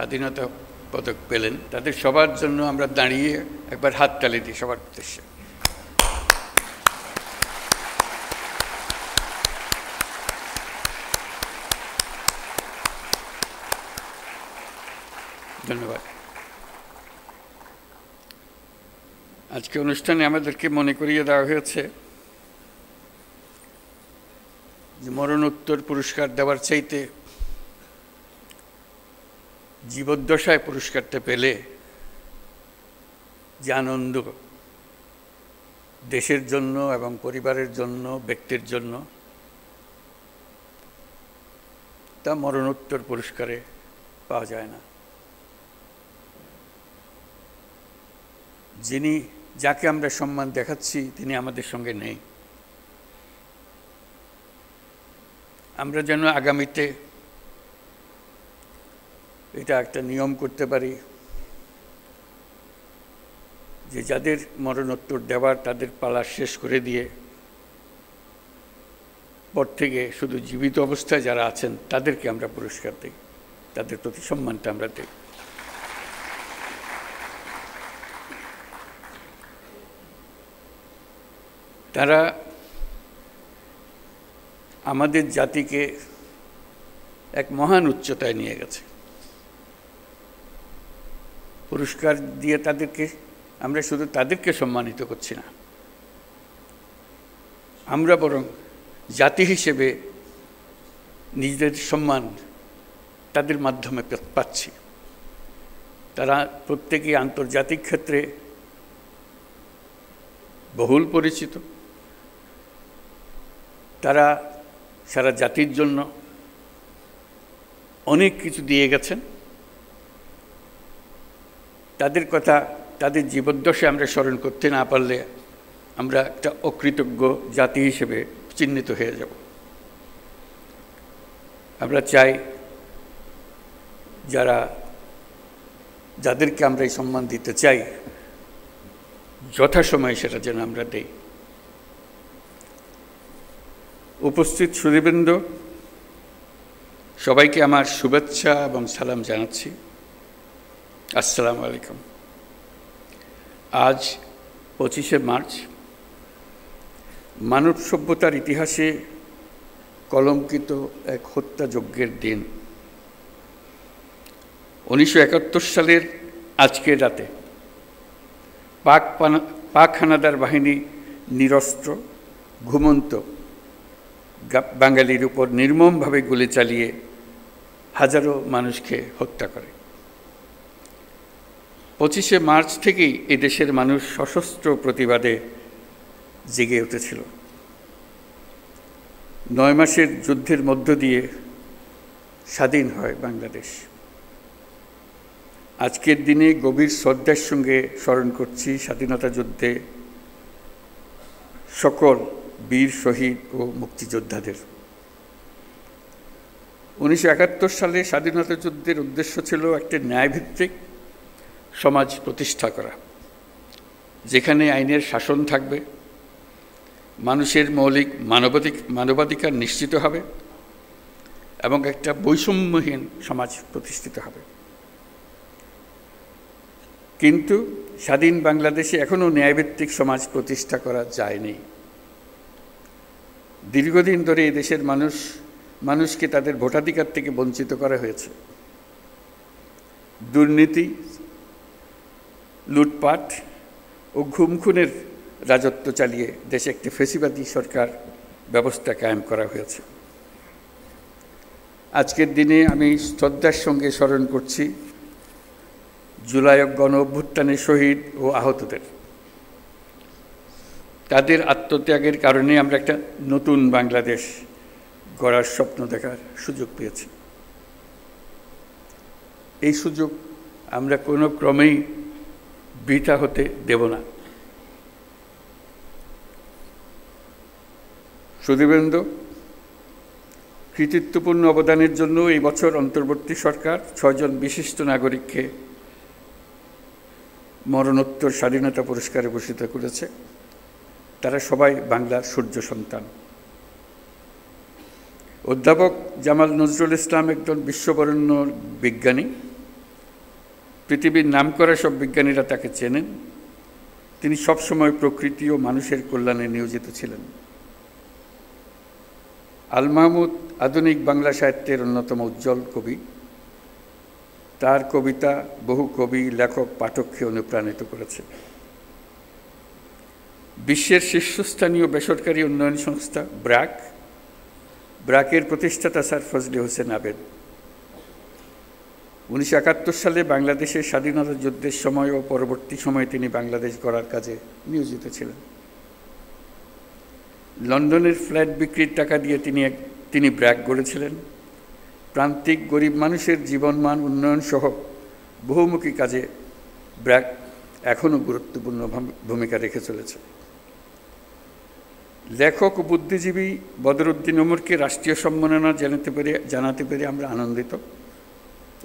স্বাধীনতা পদক পেলেন, তাদের সবার জন্য আমরা দাঁড়িয়ে একবার হাততালি দিই সবার উদ্দেশ্যে। ধন্যবাদ। আজকে অনুষ্ঠানে আমাদেরকে মনে করিয়ে দেওয়া হয়েছে যে মরণোত্তর পুরস্কার দেওয়ার চাইতে জীবদ্দশায় পুরস্কারটা পেলে যে আনন্দ দেশের জন্য এবং পরিবারের জন্য, ব্যক্তির জন্য, তা মরণোত্তর পুরস্কারে পাওয়া যায় না। যাকে আমরা সম্মান দেখাচ্ছি তিনি আমাদের সঙ্গে নেই। আমরা যেন আগামীতে এটা একটা নিয়ম করতে পারি যে যাদের মরণোত্তর দেওয়ার তাদের পালা শেষ করে দিয়ে পর থেকে শুধু জীবিত অবস্থায় যারা আছেন তাদেরকে আমরা পুরস্কার দিই, তাদের প্রতি সম্মানটা আমরা দিই। তারা আমাদের জাতিকে এক মহান উচ্চতায় নিয়ে গেছে। পুরস্কার দিয়ে আমরা শুধু তাদেরকে সম্মানিত করছি না, আমরা বরং জাতি হিসেবে নিজেদের সম্মান তাদের মাধ্যমে পাচ্ছি। তারা প্রত্যেকেই আন্তর্জাতিক ক্ষেত্রে বহুল পরিচিত। তারা সারা জাতির জন্য অনেক কিছু দিয়ে গেছেন। তাদের কথা তাদের জীবদ্দশায় আমরা স্মরণ করতে না পারলে আমরা একটা অকৃতজ্ঞ জাতি হিসেবে চিহ্নিত হয়ে যাব। আমরা চাই যাদেরকে আমরা এই সম্মান দিতে চাই যথাসময়ে সেটা যেন আমরা দেই। উপস্থিত সুধীবৃন্দ, সবাইকে আমার শুভেচ্ছা এবং সালাম জানাচ্ছি। আসসালামু আলাইকুম। আজ 25শে মার্চ মানব সভ্যতার ইতিহাসে কলঙ্কিত এক হত্যাযজ্ঞের দিন। 1971 সালের আজকের রাতে পাক হানাদার বাহিনী নিরস্ত্র ঘুমন্ত বাঙালির উপর নির্মমভাবে গুলি চালিয়ে হাজারো মানুষকে হত্যা করে। 25শে মার্চ থেকেই এদেশের মানুষ সশস্ত্র প্রতিবাদে জেগে উঠেছিল। 9 মাসের যুদ্ধের মধ্য দিয়ে স্বাধীন হয় বাংলাদেশ। আজকের দিনে গভীর শ্রদ্ধার সঙ্গে স্মরণ করছি স্বাধীনতা যুদ্ধে সকল বীর শহীদ ও মুক্তিযোদ্ধাদের। 1971 সালে স্বাধীনতা যুদ্ধের উদ্দেশ্য ছিল একটি ন্যায়ভিত্তিক সমাজ প্রতিষ্ঠা করা, যেখানে আইনের শাসন থাকবে, মানুষের মৌলিক মানবাধিকার নিশ্চিত হবে এবং একটা বৈষম্যহীন সমাজ প্রতিষ্ঠিত হবে। কিন্তু স্বাধীন বাংলাদেশে এখনও ন্যায়ভিত্তিক সমাজ প্রতিষ্ঠা করা যায়নি। দীর্ঘদিন ধরে এই দেশের মানুষকে তাদের ভোটাধিকার থেকে বঞ্চিত করা হয়েছে। দুর্নীতি, লুটপাট ও খুনের রাজত্ব চালিয়ে দেশে একটি ফ্যাসিবাদী সরকার ব্যবস্থা কায়েম করা হয়েছে। আজকের দিনে আমি শ্রদ্ধার সঙ্গে স্মরণ করছি জুলাই গণ অভ্যুত্থানে শহীদ ও আহতদের। তাদের আত্মত্যাগের কারণে আমরা একটা নতুন বাংলাদেশ গড়ার স্বপ্ন দেখার সুযোগ পেয়েছি। এই সুযোগ আমরা কোনো ক্রমেই বৃথা হতে দেব না। সুধীবৃন্দ, কৃতিত্বপূর্ণ অবদানের জন্য এই বছর অন্তর্বর্তী সরকার 6 জন বিশিষ্ট নাগরিককে মরণোত্তর স্বাধীনতা পুরস্কারে ভূষিত করেছে। তারা সবাই বাংলার সূর্য সন্তান। অধ্যাপক জামাল নজরুল ইসলাম একজন বিশ্ববরেণ্য বিজ্ঞানী পৃথিবীর নামকরা সব বিজ্ঞানীরা তাকে চেনেন। তিনি সবসময় প্রকৃতি ও মানুষের কল্যাণে নিয়োজিত ছিলেন। আল মাহমুদ আধুনিক বাংলা সাহিত্যের অন্যতম উজ্জ্বল কবি। তার কবিতা বহু কবি, লেখক, পাঠককে অনুপ্রাণিত করেছে। বিশ্বের শীর্ষস্থানীয় বেসরকারি উন্নয়ন সংস্থা ব্র্যাকের প্রতিষ্ঠাতা স্যার ফজলে হোসেন আবেদ 1971 সালে বাংলাদেশের স্বাধীনতা যুদ্ধের সময় ও পরবর্তী সময়ে তিনি বাংলাদেশ গড়ার কাজে নিয়োজিত ছিলেন। লন্ডনের ফ্ল্যাট বিক্রির টাকা দিয়ে তিনি ব্র্যাক গড়েছিলেন। প্রান্তিক গরিব মানুষের জীবনমান উন্নয়ন সহ বহুমুখী কাজে ব্র্যাক এখনও গুরুত্বপূর্ণ ভূমিকা রেখে চলেছে। লেখক ও বুদ্ধিজীবী বদরুদ্দিন ওমরকে রাষ্ট্রীয় সম্মাননা জানাতে পেরে আমরা আনন্দিত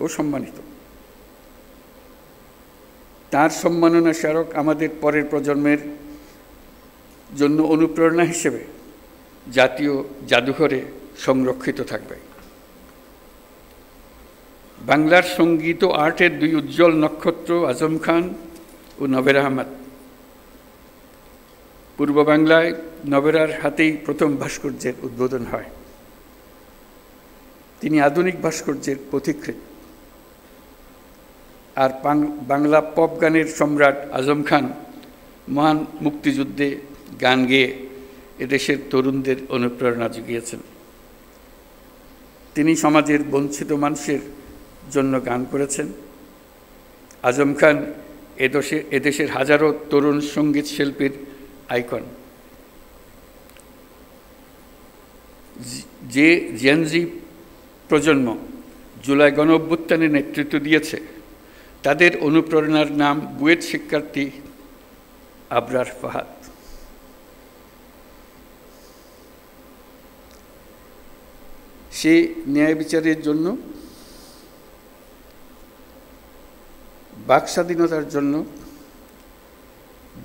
ও সম্মানিত। তার সম্মাননা স্মারক আমাদের পরের প্রজন্মের জন্য অনুপ্রেরণা হিসেবে জাতীয় জাদুঘরে সংরক্ষিত থাকবে। বাংলার সঙ্গীত ও আর্টের দুই উজ্জ্বল নক্ষত্র আজম খান ও নবের আহমদ। পূর্ব বাংলায় নবেরার হাতেই প্রথম ভাস্কর্যের উদ্বোধন হয়। তিনি আধুনিক ভাস্কর্যের পথিকৃৎ। আর বাংলা পপ গানের সম্রাট আজম খান মহান মুক্তিযুদ্ধে গান গেয়ে এদেশের তরুণদের অনুপ্রেরণা জুগিয়েছেন। তিনি সমাজের বঞ্চিত মানুষের জন্য গান করেছেন। আজম খান এদেশের হাজারো তরুণ সঙ্গীত শিল্পীর আইকন। যে জেনজি প্রজন্ম জুলাই গণঅভ্যুত্থানে নেতৃত্ব দিয়েছে, তাদের অনুপ্রেরণার নাম বুয়েট শিক্ষার্থী আবরার ফাহাদ। সে ন্যায় বিচারের জন্য, বাক স্বাধীনতার জন্য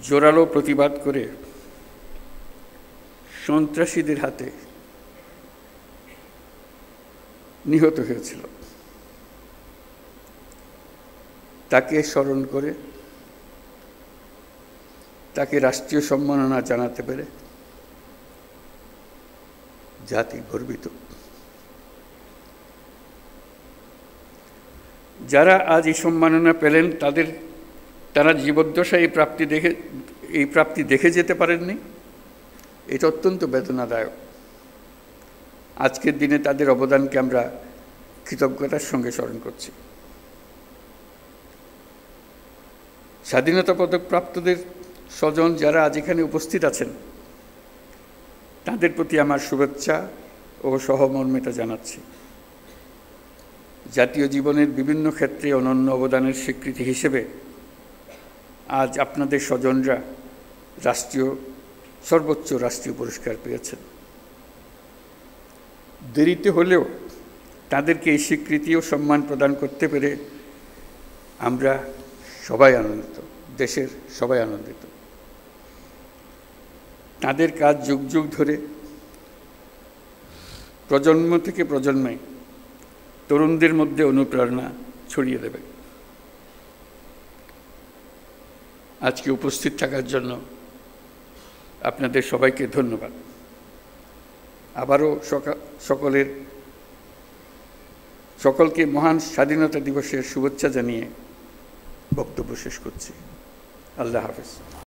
জোরালো প্রতিবাদ করে সন্ত্রাসীদের হাতে নিহত হয়েছিল। তাকে স্মরণ করে, তাকে রাষ্ট্রীয় সম্মাননা জানাতে পেরে জাতি গর্বিত। যারা আজ এই সম্মাননা পেলেন তারা জীবদ্দশায় এই প্রাপ্তি দেখে যেতে পারেননি। এটা অত্যন্ত বেদনাদায়ক। আজকের দিনে তাদের অবদানকে আমরা কৃতজ্ঞতার সঙ্গে স্মরণ করছি। স্বাধীনতা পদক প্রাপ্তদের স্বজন যারা আজ এখানে উপস্থিত আছেন, তাদের প্রতি আমার শুভেচ্ছা ও সহমর্মিতা জানাচ্ছি। জাতীয় জীবনের বিভিন্ন ক্ষেত্রে অনন্য অবদানের স্বীকৃতি হিসেবে আজ আপনাদের স্বজনরা সর্বোচ্চ রাষ্ট্রীয় পুরস্কার পেয়েছেন। দেরিতে হলেও তাদেরকে এই স্বীকৃতি ও সম্মান প্রদান করতে পেরে আমরা সবাই আনন্দিত, দেশের সবাই আনন্দিত। তাদের কাজ যুগ যুগ ধরে প্রজন্ম থেকে প্রজন্মে তরুণদের মধ্যে অনুপ্রেরণা ছড়িয়ে দেবে। আজকে উপস্থিত থাকার জন্য আপনাদের সবাইকে ধন্যবাদ। আবারও সকলকে মহান স্বাধীনতা দিবসের শুভেচ্ছা জানিয়ে বক্তব্য শেষ করছি। আল্লাহ হাফেজ।